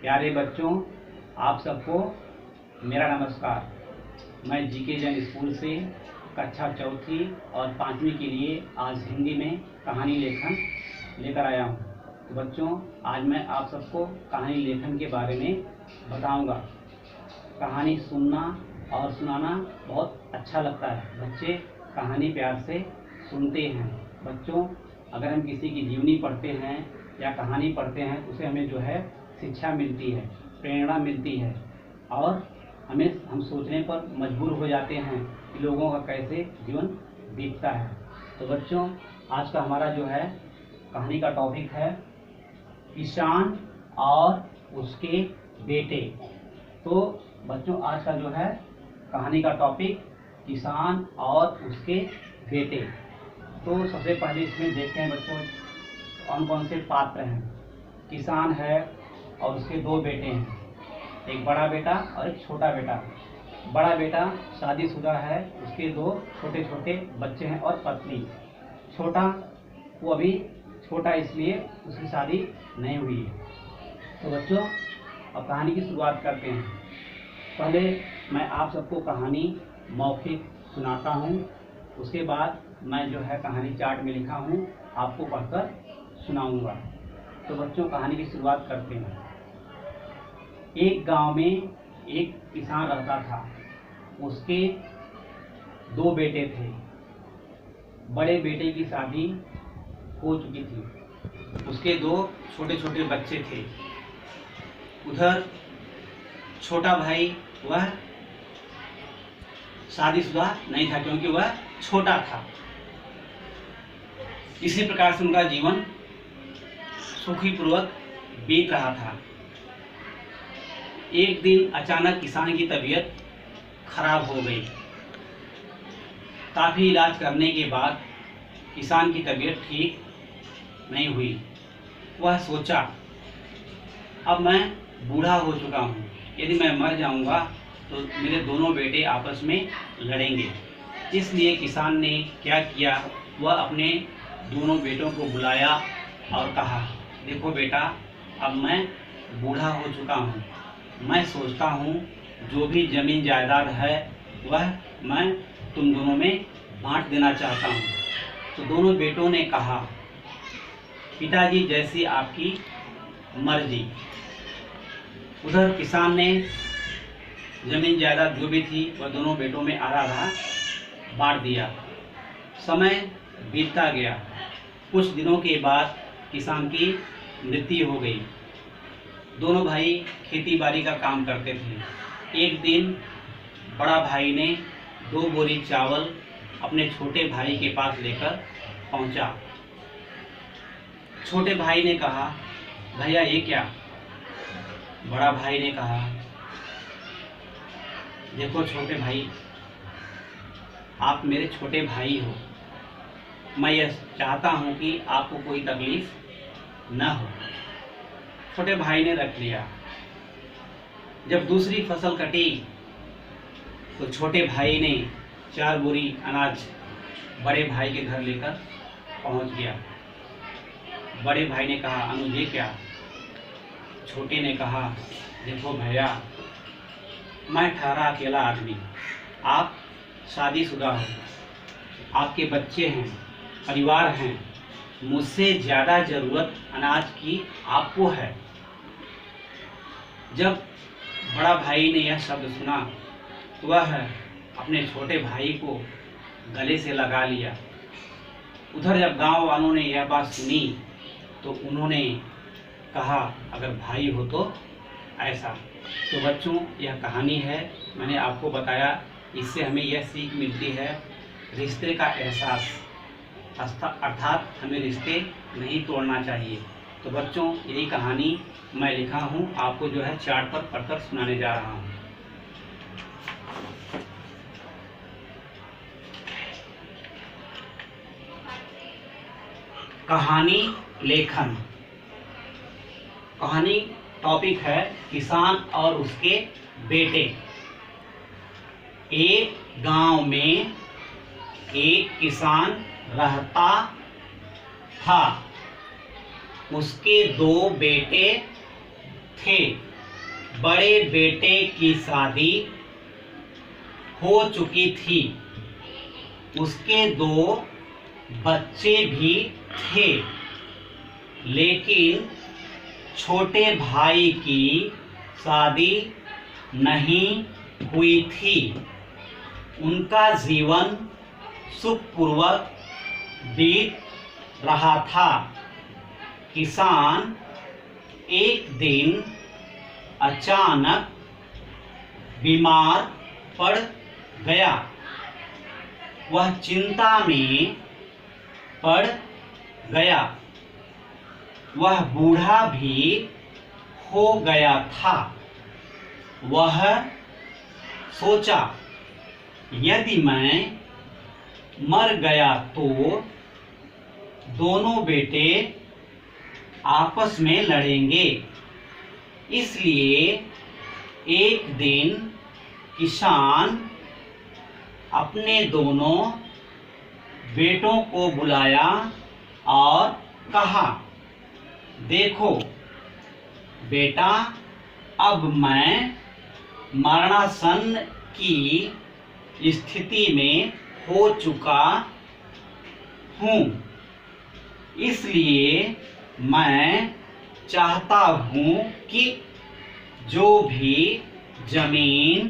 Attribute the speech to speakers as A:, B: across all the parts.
A: प्यारे बच्चों, आप सबको मेरा नमस्कार। मैं जीके जैन स्कूल से कक्षा चौथी और पाँचवीं के लिए आज हिंदी में कहानी लेखन लेकर आया हूँ। तो बच्चों, आज मैं आप सबको कहानी लेखन के बारे में बताऊँगा। कहानी सुनना और सुनाना बहुत अच्छा लगता है। बच्चे कहानी प्यार से सुनते हैं। बच्चों, अगर हम किसी की जीवनी पढ़ते हैं या कहानी पढ़ते हैं तो उसे हमें जो है शिक्षा मिलती है, प्रेरणा मिलती है और हम सोचने पर मजबूर हो जाते हैं कि लोगों का कैसे जीवन बीतता है। तो बच्चों, आज का हमारा जो है कहानी का टॉपिक है किसान और उसके बेटे। तो बच्चों, आज का जो है कहानी का टॉपिक किसान और उसके बेटे। तो सबसे पहले इसमें देखते हैं बच्चों कौन कौन से पात्र हैं। किसान है और उसके दो बेटे हैं, एक बड़ा बेटा और एक छोटा बेटा। बड़ा बेटा शादीशुदा है, उसके दो छोटे छोटे बच्चे हैं और पत्नी। छोटा वो अभी छोटा इसलिए उसकी शादी नहीं हुई है। तो बच्चों, अब कहानी की शुरुआत करते हैं। पहले मैं आप सबको कहानी मौखिक सुनाता हूँ, उसके बाद मैं जो है कहानी चार्ट में लिखा हूँ आपको पढ़कर सुनाऊंगा। तो बच्चों, कहानी की शुरुआत करते हैं। एक गांव में एक किसान रहता था। उसके दो बेटे थे। बड़े बेटे की शादी हो चुकी थी, उसके दो छोटे छोटे बच्चे थे। उधर छोटा भाई वह शादीशुदा नहीं था क्योंकि वह छोटा था। इसी प्रकार से उनका जीवन सुखीपूर्वक बीत रहा था। एक दिन अचानक किसान की तबीयत खराब हो गई। काफ़ी इलाज करने के बाद किसान की तबीयत ठीक नहीं हुई। वह सोचा, अब मैं बूढ़ा हो चुका हूँ, यदि मैं मर जाऊँगा तो मेरे दोनों बेटे आपस में लड़ेंगे। इसलिए किसान ने क्या किया, वह अपने दोनों बेटों को बुलाया और कहा, देखो बेटा, अब मैं बूढ़ा हो चुका हूँ। मैं सोचता हूँ जो भी जमीन जायदाद है वह मैं तुम दोनों में बांट देना चाहता हूँ। तो दोनों बेटों ने कहा, पिताजी जैसी आपकी मर्जी। उधर किसान ने जमीन जायदाद जो भी थी वह दोनों बेटों में आधा आधा बांट दिया। समय बीतता गया। कुछ दिनों के बाद किसान की मृत्यु हो गई। दोनों भाई खेती बाड़ी का काम करते थे। एक दिन बड़ा भाई ने 2 बोरी चावल अपने छोटे भाई के पास लेकर पहुंचा। छोटे भाई ने कहा, भैया ये क्या? बड़ा भाई ने कहा, देखो छोटे भाई, आप मेरे छोटे भाई हो। मैं यह चाहता हूँ कि आपको कोई तकलीफ न हो। छोटे भाई ने रख लिया। जब दूसरी फसल कटी तो छोटे भाई ने 4 बोरी अनाज बड़े भाई के घर लेकर पहुंच गया। बड़े भाई ने कहा, अनुज ये क्या? छोटे ने कहा, देखो भैया, मैं ठहरा अकेला आदमी, आप शादीशुदा हो, आपके बच्चे हैं, परिवार हैं, मुझसे ज़्यादा ज़रूरत अनाज की आपको है। जब बड़ा भाई ने यह शब्द सुना तो वह अपने छोटे भाई को गले से लगा लिया। उधर जब गांव वालों ने यह बात सुनी तो उन्होंने कहा, अगर भाई हो तो ऐसा। तो बच्चों, यह कहानी है, मैंने आपको बताया, इससे हमें यह सीख मिलती है रिश्ते का एहसास, अर्थात हमें रिश्ते नहीं तोड़ना चाहिए। तो बच्चों, यही कहानी मैं लिखा हूँ, आपको जो है चार्ट पर पढ़कर सुनाने जा रहा हूँ। कहानी लेखन। कहानी टॉपिक है किसान और उसके बेटे। एक गांव में एक किसान रहता था। उसके 2 बेटे थे। बड़े बेटे की शादी हो चुकी थी। उसके 2 बच्चे भी थे, लेकिन छोटे भाई की शादी नहीं हुई थी। उनका जीवन सुखपूर्वक बीत रहा था। किसान एक दिन अचानक बीमार पड़ गया। वह चिंता में पड़ गया। वह बूढ़ा भी हो गया था। वह सोचा, यदि मैं मर गया तो दोनों बेटे आपस में लड़ेंगे। इसलिए एक दिन किसान अपने दोनों बेटों को बुलाया और कहा, देखो बेटा, अब मैं मरणासन की स्थिति में हो चुका हूँ, इसलिए मैं चाहता हूँ कि जो भी जमीन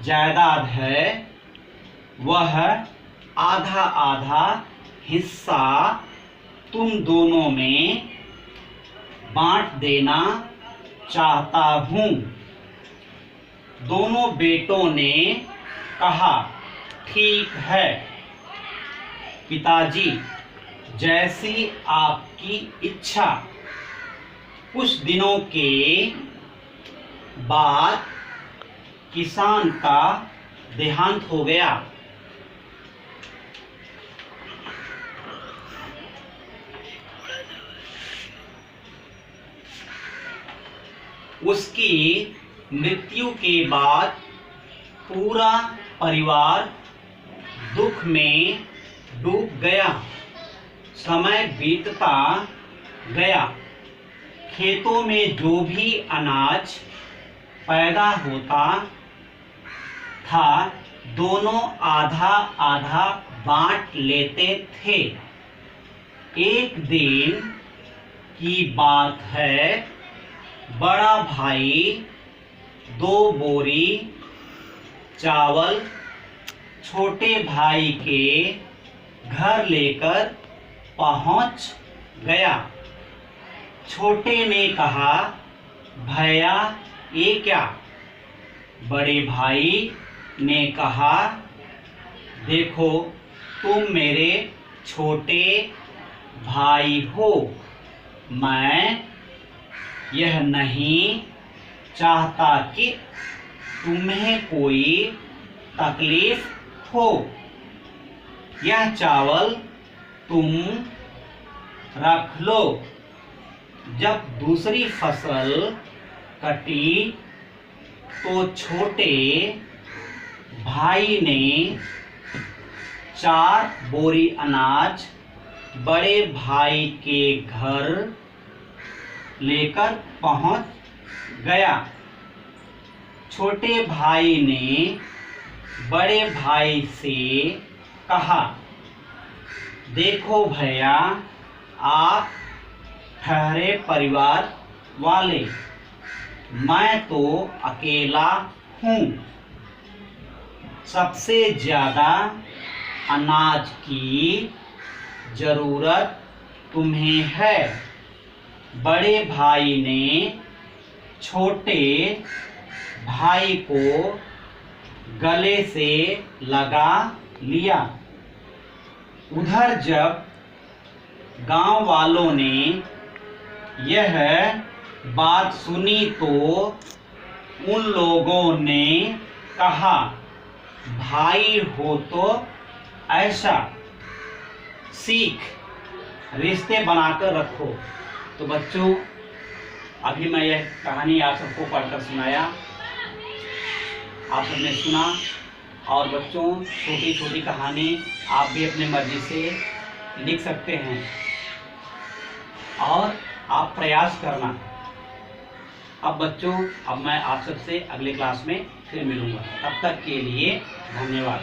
A: जायदाद है वह आधा आधा हिस्सा तुम दोनों में बांट देना चाहता हूँ। दोनों बेटों ने कहा, ठीक है पिताजी, जैसी आपकी इच्छा। कुछ दिनों के बाद किसान का देहांत हो गया। उसकी मृत्यु के बाद पूरा परिवार दुख में डूब गया। समय बीतता गया। खेतों में जो भी अनाज पैदा होता था, दोनों आधा आधा बांट लेते थे। एक दिन की बात है, बड़ा भाई 2 बोरी चावल छोटे भाई के घर लेकर पहुंच गया। छोटे ने कहा, भैया ये क्या? बड़े भाई ने कहा, देखो तुम मेरे छोटे भाई हो, मैं यह नहीं चाहता कि तुम्हें कोई तकलीफ हो। यह चावल तुम रख लो। जब दूसरी फसल कटी तो छोटे भाई ने 4 बोरी अनाज बड़े भाई के घर लेकर पहुंच गया। छोटे भाई ने बड़े भाई से कहा, देखो भैया, आप ठहरे परिवार वाले, मैं तो अकेला हूँ। सबसे ज़्यादा अनाज की ज़रूरत तुम्हें है। बड़े भाई ने छोटे भाई को गले से लगा लिया। उधर जब गांव वालों ने यह बात सुनी तो उन लोगों ने कहा, भाई हो तो ऐसा सीख, रिश्ते बनाकर रखो। तो बच्चों, अभी मैं यह कहानी आप सबको पढ़कर सुनाया, आप सबने सुना। और बच्चों, छोटी छोटी कहानी आप भी अपने मर्जी से लिख सकते हैं और आप प्रयास करना। अब बच्चों, अब मैं आप सबसे अगले क्लास में फिर मिलूँगा। तब तक के लिए धन्यवाद।